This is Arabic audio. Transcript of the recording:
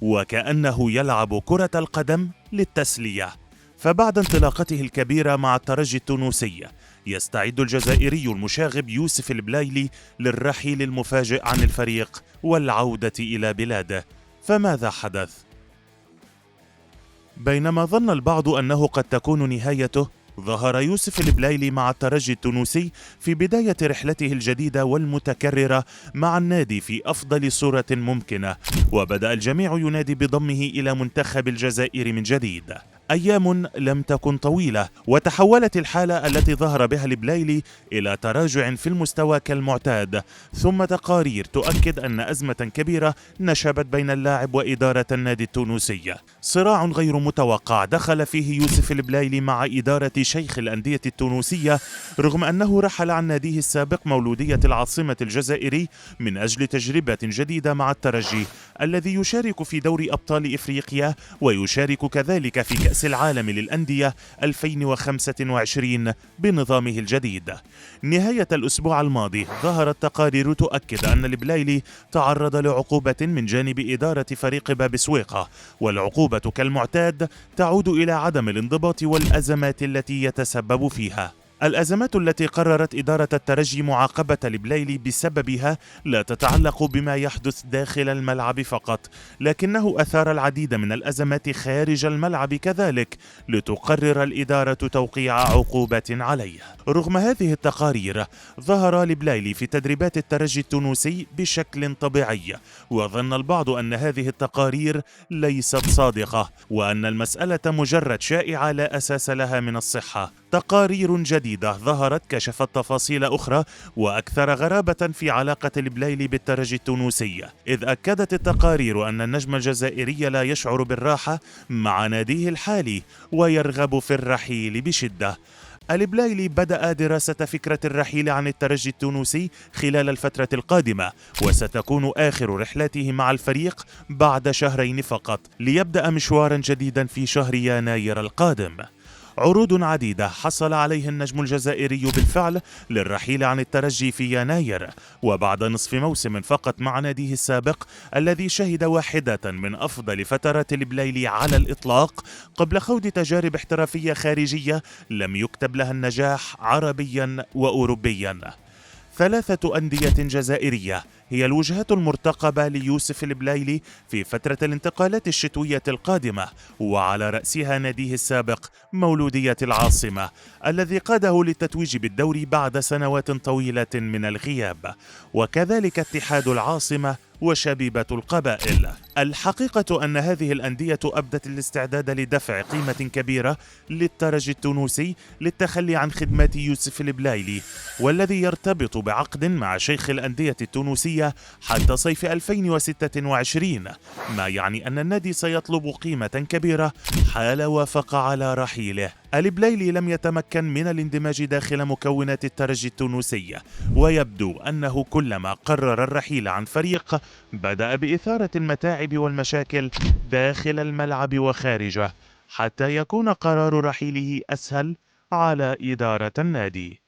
وكأنه يلعب كرة القدم للتسلية. فبعد انطلاقته الكبيرة مع الترجي التونسي، يستعد الجزائري المشاغب يوسف البلايلي للرحيل المفاجئ عن الفريق والعودة إلى بلاده. فماذا حدث؟ بينما ظن البعض أنه قد تكون نهايته، ظهر يوسف البلايلي مع الترجي التونسي في بداية رحلته الجديدة والمتكررة مع النادي في أفضل صورة ممكنة، وبدأ الجميع ينادي بضمه إلى منتخب الجزائر من جديد. أيام لم تكن طويلة وتحولت الحالة التي ظهر بها البلايلي إلى تراجع في المستوى كالمعتاد، ثم تقارير تؤكد أن أزمة كبيرة نشبت بين اللاعب وإدارة النادي التونسي. صراع غير متوقع دخل فيه يوسف البلايلي مع إدارة شيخ الأندية التونسية، رغم أنه رحل عن ناديه السابق مولودية العاصمة الجزائري من أجل تجربة جديدة مع الترجي الذي يشارك في دوري أبطال إفريقيا ويشارك كذلك في كأس العالم للأندية 2025 بنظامه الجديد. نهاية الأسبوع الماضي ظهرت تقارير تؤكد أن البلايلي تعرض لعقوبة من جانب إدارة فريق باب سويقة، والعقوبة كالمعتاد تعود إلى عدم الانضباط والأزمات التي يتسبب فيها. الأزمات التي قررت إدارة الترجي معاقبة البلايلي بسببها لا تتعلق بما يحدث داخل الملعب فقط، لكنه أثار العديد من الأزمات خارج الملعب كذلك، لتقرر الإدارة توقيع عقوبة عليه. رغم هذه التقارير، ظهر البلايلي في تدريبات الترجي التونسي بشكل طبيعي، وظن البعض أن هذه التقارير ليست صادقة، وأن المسألة مجرد شائعة لا أساس لها من الصحة. تقارير جديدة ظهرت كشفت تفاصيل أخرى وأكثر غرابة في علاقة البلايلي بالترجي التونسي، إذ أكدت التقارير أن النجم الجزائري لا يشعر بالراحة مع ناديه الحالي ويرغب في الرحيل بشدة. البلايلي بدأ دراسة فكرة الرحيل عن الترجي التونسي خلال الفترة القادمة، وستكون آخر رحلاته مع الفريق بعد شهرين فقط، ليبدأ مشوارا جديدا في شهر يناير القادم. عروض عديدة حصل عليه النجم الجزائري بالفعل للرحيل عن الترجي في يناير، وبعد نصف موسم فقط مع ناديه السابق الذي شهد واحدة من أفضل فترات البلايلي على الإطلاق قبل خوض تجارب احترافية خارجية لم يكتب لها النجاح عربيا وأوروبيا. 3 أندية جزائرية هي الوجهات المرتقبة ليوسف البلايلي في فترة الانتقالات الشتوية القادمة، وعلى رأسها ناديه السابق مولودية العاصمة الذي قاده للتتويج بالدوري بعد سنوات طويلة من الغياب، وكذلك اتحاد العاصمة وشبيبة القبائل. الحقيقة أن هذه الأندية أبدت الاستعداد لدفع قيمة كبيرة للترجي التونسي للتخلي عن خدمات يوسف البلايلي، والذي يرتبط بعقد مع شيخ الأندية التونسية حتى صيف 2026، ما يعني أن النادي سيطلب قيمة كبيرة حال وافق على رحيله. البلايلي لم يتمكن من الاندماج داخل مكونات الترجي التونسي، ويبدو أنه كلما قرر الرحيل عن فريق بدأ بإثارة المتاعب والمشاكل داخل الملعب وخارجه، حتى يكون قرار رحيله أسهل على إدارة النادي.